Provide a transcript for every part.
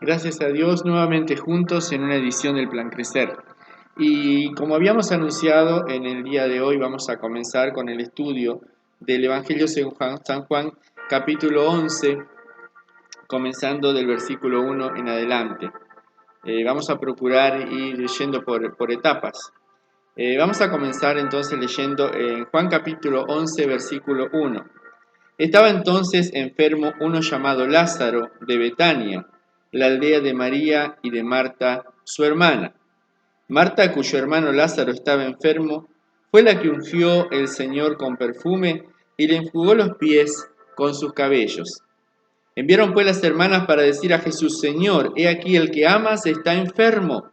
Gracias a Dios, nuevamente juntos en una edición del Plan Crecer. Y como habíamos anunciado, en el día de hoy vamos a comenzar con el estudio del Evangelio según San Juan, capítulo 11, comenzando del versículo 1 en adelante. Vamos a procurar ir leyendo por etapas. Vamos a comenzar entonces leyendo en Juan capítulo 11, versículo 1. Estaba entonces enfermo uno llamado Lázaro de Betania, la aldea de María y de Marta, su hermana. Marta, cuyo hermano Lázaro estaba enfermo, fue la que ungió el Señor con perfume y le enjugó los pies con sus cabellos. Enviaron pues las hermanas para decir a Jesús: Señor, he aquí el que amas está enfermo.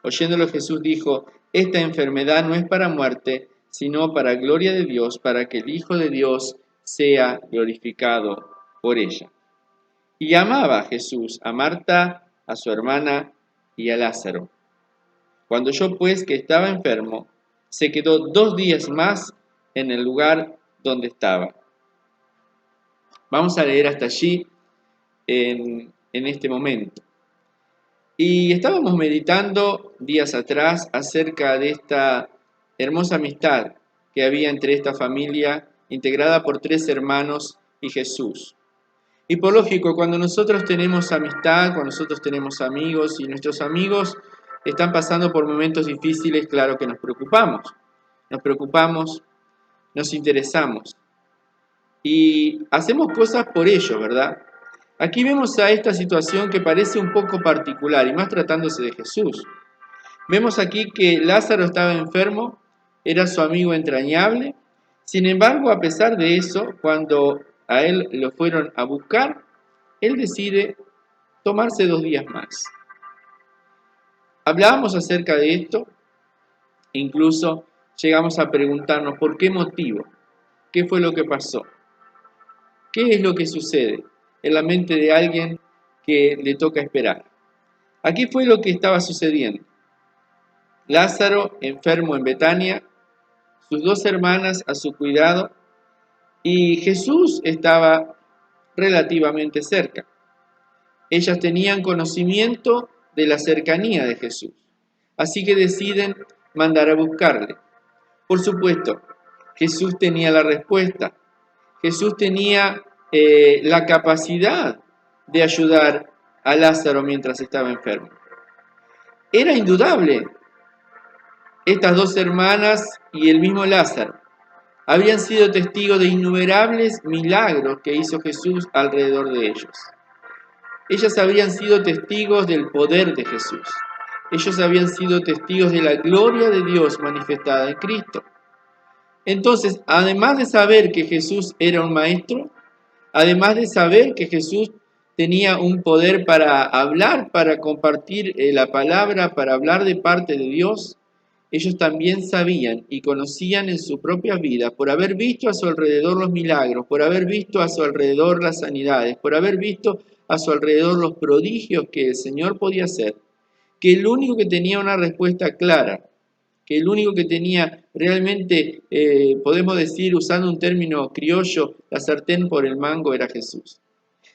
Oyéndolo Jesús dijo: Esta enfermedad no es para muerte, sino para gloria de Dios, para que el Hijo de Dios sea glorificado por ella. Y amaba a Jesús, a Marta, a su hermana y a Lázaro. Cuando oyó pues que estaba enfermo, se quedó 2 días más en el lugar donde estaba. Vamos a leer hasta allí en este momento. Y estábamos meditando días atrás acerca de esta hermosa amistad que había entre esta familia integrada por 3 hermanos y Jesús. Y por lógico, cuando nosotros tenemos amistad, cuando nosotros tenemos amigos y nuestros amigos están pasando por momentos difíciles, claro que nos preocupamos, nos interesamos y hacemos cosas por ellos, ¿verdad? Aquí vemos a esta situación que parece un poco particular y más tratándose de Jesús. Vemos aquí que Lázaro estaba enfermo, era su amigo entrañable. Sin embargo, a pesar de eso, cuando a él lo fueron a buscar, él decide tomarse 2 días más. Hablábamos acerca de esto, incluso llegamos a preguntarnos por qué motivo, qué fue lo que pasó, qué es lo que sucede en la mente de alguien que le toca esperar. Aquí fue lo que estaba sucediendo. Lázaro, enfermo en Betania, sus 2 hermanas a su cuidado, y Jesús estaba relativamente cerca. Ellas tenían conocimiento de la cercanía de Jesús, así que deciden mandar a buscarle. Por supuesto, Jesús tenía la respuesta. Jesús tenía la capacidad de ayudar a Lázaro mientras estaba enfermo. Era indudable. Estas 2 hermanas y el mismo Lázaro habían sido testigos de innumerables milagros que hizo Jesús alrededor de ellos. Ellas habían sido testigos del poder de Jesús. Ellos habían sido testigos de la gloria de Dios manifestada en Cristo. Entonces, además de saber que Jesús era un maestro, además de saber que Jesús tenía un poder para hablar, para compartir la palabra, para hablar de parte de Dios, ellos también sabían y conocían en su propia vida, por haber visto a su alrededor los milagros, por haber visto a su alrededor las sanidades, por haber visto a su alrededor los prodigios que el Señor podía hacer, que el único que tenía una respuesta clara, que el único que tenía realmente, podemos decir, usando un término criollo, la sartén por el mango era Jesús.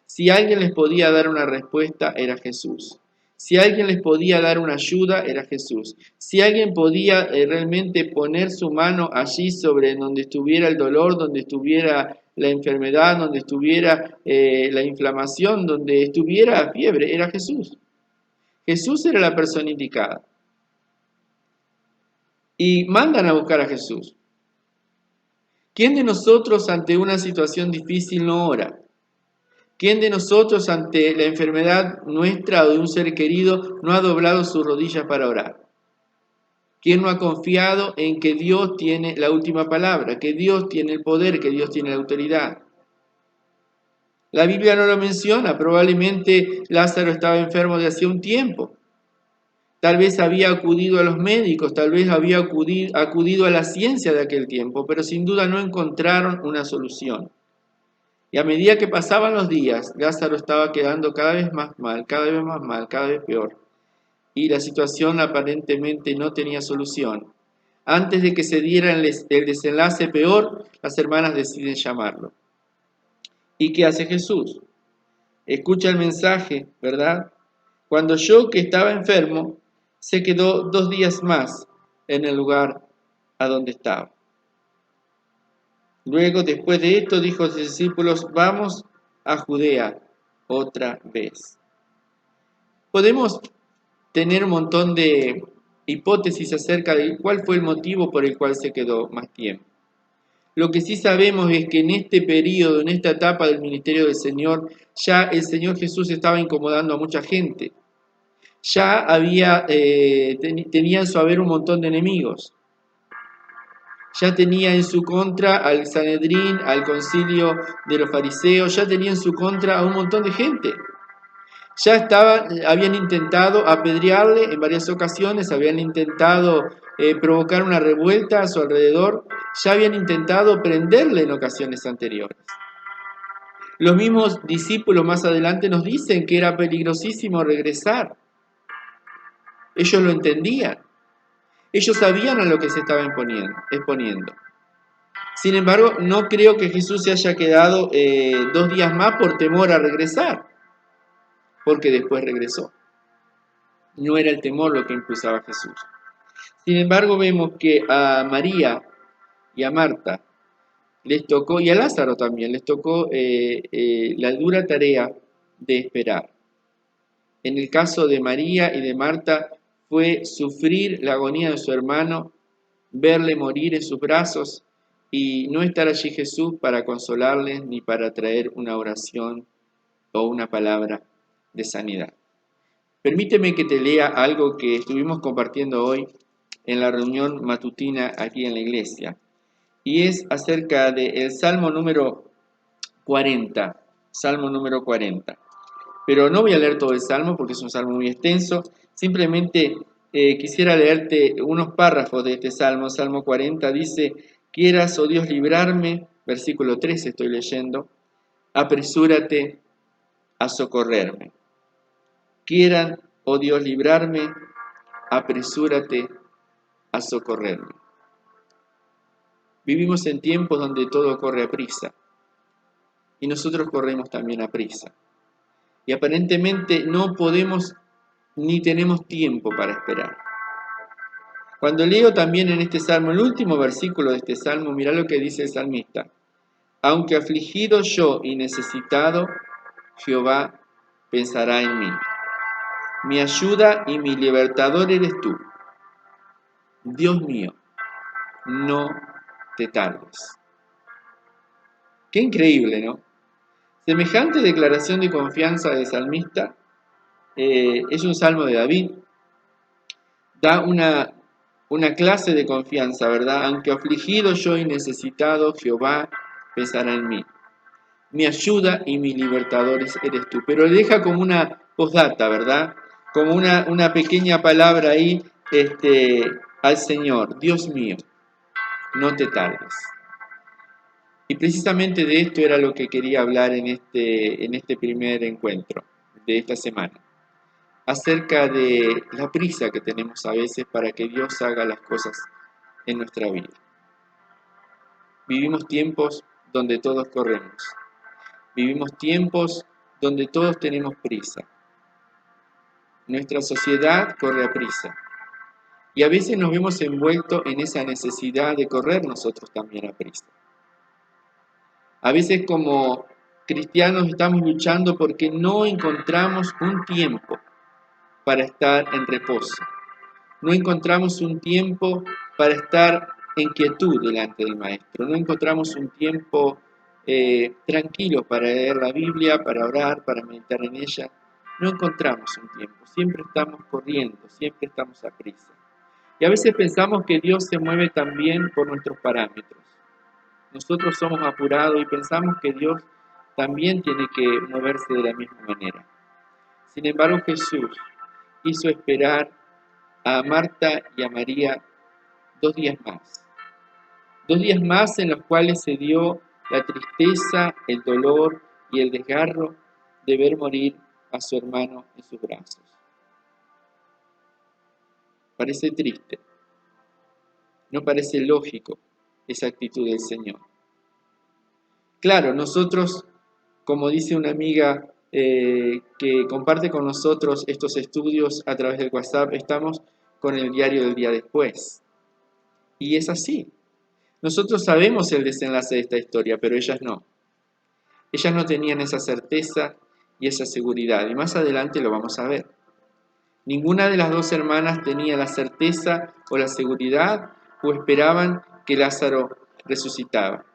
Si alguien les podía dar una respuesta, era Jesús. Si alguien les podía dar una ayuda, era Jesús. Si alguien podía realmente poner su mano allí sobre donde estuviera el dolor, donde estuviera la enfermedad, donde estuviera la inflamación, donde estuviera fiebre, era Jesús. Jesús era la persona indicada. Y mandan a buscar a Jesús. ¿Quién de nosotros ante una situación difícil no ora? ¿Quién de nosotros ante la enfermedad nuestra o de un ser querido no ha doblado sus rodillas para orar? ¿Quién no ha confiado en que Dios tiene la última palabra, que Dios tiene el poder, que Dios tiene la autoridad? La Biblia no lo menciona, probablemente Lázaro estaba enfermo de hacía un tiempo. Tal vez había acudido a los médicos, tal vez había acudido a la ciencia de aquel tiempo, pero sin duda no encontraron una solución. Y a medida que pasaban los días, Lázaro estaba quedando cada vez más mal, cada vez más mal, cada vez peor. Y la situación aparentemente no tenía solución. Antes de que se diera el desenlace peor, las hermanas deciden llamarlo. ¿Y qué hace Jesús? Escucha el mensaje, ¿verdad? Cuando oyó que estaba enfermo, se quedó 2 días más en el lugar a donde estaba. Luego, después de esto, dijo a sus discípulos: vamos a Judea otra vez. Podemos tener un montón de hipótesis acerca de cuál fue el motivo por el cual se quedó más tiempo. Lo que sí sabemos es que en este periodo, en esta etapa del ministerio del Señor, ya el Señor Jesús estaba incomodando a mucha gente. Ya tenía en su haber un montón de enemigos. Ya tenía en su contra al Sanedrín, al concilio de los fariseos, ya tenía en su contra a un montón de gente. Habían intentado apedrearle en varias ocasiones, habían intentado provocar una revuelta a su alrededor, ya habían intentado prenderle en ocasiones anteriores. Los mismos discípulos más adelante nos dicen que era peligrosísimo regresar. Ellos lo entendían. Ellos sabían a lo que se estaba exponiendo. Sin embargo, no creo que Jesús se haya quedado 2 días más por temor a regresar, porque después regresó. No era el temor lo que impulsaba a Jesús. Sin embargo, vemos que a María y a Marta les tocó, y a Lázaro también, les tocó la dura tarea de esperar. En el caso de María y de Marta fue sufrir la agonía de su hermano, verle morir en sus brazos y no estar allí Jesús para consolarles ni para traer una oración o una palabra de sanidad. Permíteme que te lea algo que estuvimos compartiendo hoy en la reunión matutina aquí en la iglesia, y es acerca del Salmo número 40, Salmo número 40. Pero no voy a leer todo el Salmo porque es un Salmo muy extenso, simplemente quisiera leerte unos párrafos de este Salmo. Salmo 40 dice: quieras, oh Dios, librarme, versículo 13 estoy leyendo, apresúrate a socorrerme. Quieran, oh Dios, librarme, apresúrate a socorrerme. Vivimos en tiempos donde todo corre a prisa, y nosotros corremos también a prisa. Y aparentemente no podemos ni tenemos tiempo para esperar. Cuando leo también en este salmo, el último versículo de este salmo, mira lo que dice el salmista: aunque afligido yo y necesitado, Jehová pensará en mí. Mi ayuda y mi libertador eres tú. Dios mío, no te tardes. Qué increíble, ¿no? Semejante declaración de confianza del salmista es un salmo de David. Da una clase de confianza, ¿verdad? Aunque afligido yo y necesitado, Jehová pensará en mí. Mi ayuda y mi libertador eres tú. Pero le deja como una postdata, ¿verdad? Como una pequeña palabra ahí al Señor: Dios mío, no te tardes. Y precisamente de esto era lo que quería hablar en este primer encuentro de esta semana, acerca de la prisa que tenemos a veces para que Dios haga las cosas en nuestra vida. Vivimos tiempos donde todos corremos. Vivimos tiempos donde todos tenemos prisa. Nuestra sociedad corre a prisa. Y a veces nos vemos envueltos en esa necesidad de correr nosotros también a prisa. A veces como cristianos estamos luchando porque no encontramos un tiempo para estar en reposo. No encontramos un tiempo para estar en quietud delante del Maestro. No encontramos un tiempo tranquilo para leer la Biblia, para orar, para meditar en ella. No encontramos un tiempo. Siempre estamos corriendo, siempre estamos a prisa. Y a veces pensamos que Dios se mueve también por nuestros parámetros. Nosotros somos apurados y pensamos que Dios también tiene que moverse de la misma manera. Sin embargo, Jesús hizo esperar a Marta y a María 2 días más. 2 días más en los cuales se dio la tristeza, el dolor y el desgarro de ver morir a su hermano en sus brazos. Parece triste, no parece lógico esa actitud del Señor. Claro, nosotros, como dice una amiga que comparte con nosotros estos estudios a través del WhatsApp, estamos con el diario del día después. Y es así. Nosotros sabemos el desenlace de esta historia, pero ellas no. Ellas no tenían esa certeza y esa seguridad, y más adelante lo vamos a ver. Ninguna de las dos hermanas tenía la certeza o la seguridad o esperaban que Lázaro resucitara.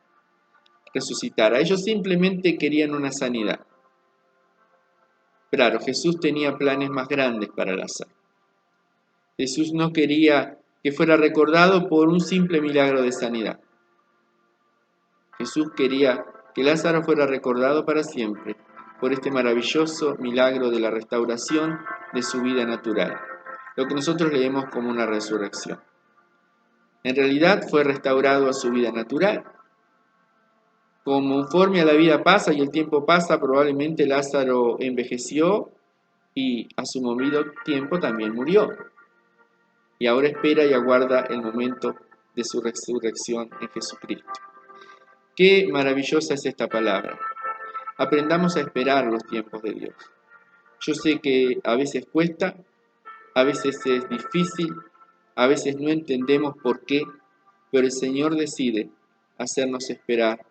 Ellos simplemente querían una sanidad. Claro, Jesús tenía planes más grandes para Lázaro. Jesús no quería que fuera recordado por un simple milagro de sanidad. Jesús quería que Lázaro fuera recordado para siempre por este maravilloso milagro de la restauración de su vida natural, lo que nosotros leemos como una resurrección. En realidad fue restaurado a su vida natural. Conforme a la vida pasa y el tiempo pasa, probablemente Lázaro envejeció y a su movido tiempo también murió. Y ahora espera y aguarda el momento de su resurrección en Jesucristo. Qué maravillosa es esta palabra. Aprendamos a esperar los tiempos de Dios. Yo sé que a veces cuesta, a veces es difícil, a veces no entendemos por qué, pero el Señor decide hacernos esperar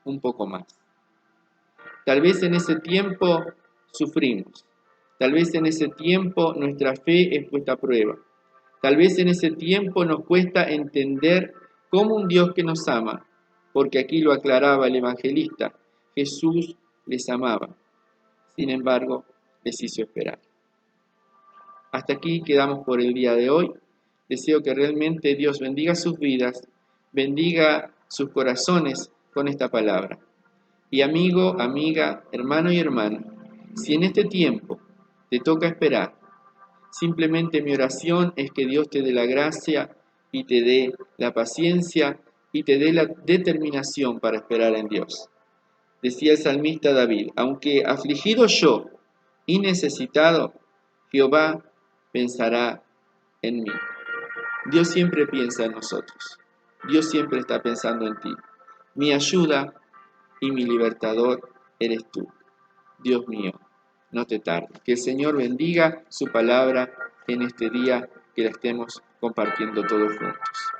un poco más. Tal vez en ese tiempo sufrimos, tal vez en ese tiempo nuestra fe es puesta a prueba, tal vez en ese tiempo nos cuesta entender cómo un Dios que nos ama, porque aquí lo aclaraba el evangelista, Jesús les amaba, sin embargo les hizo esperar. Hasta aquí quedamos por el día de hoy. Deseo que realmente Dios bendiga sus vidas, bendiga sus corazones con esta palabra. Y amigo, amiga, hermano y hermana, si en este tiempo te toca esperar, simplemente mi oración es que Dios te dé la gracia y te dé la paciencia y te dé la determinación para esperar en Dios. Decía el salmista David, aunque afligido yo y necesitado, Jehová pensará en mí. Dios siempre piensa en nosotros. Dios siempre está pensando en ti. Mi ayuda y mi libertador eres tú. Dios mío, no te tardes. Que el Señor bendiga su palabra en este día, que la estemos compartiendo todos juntos.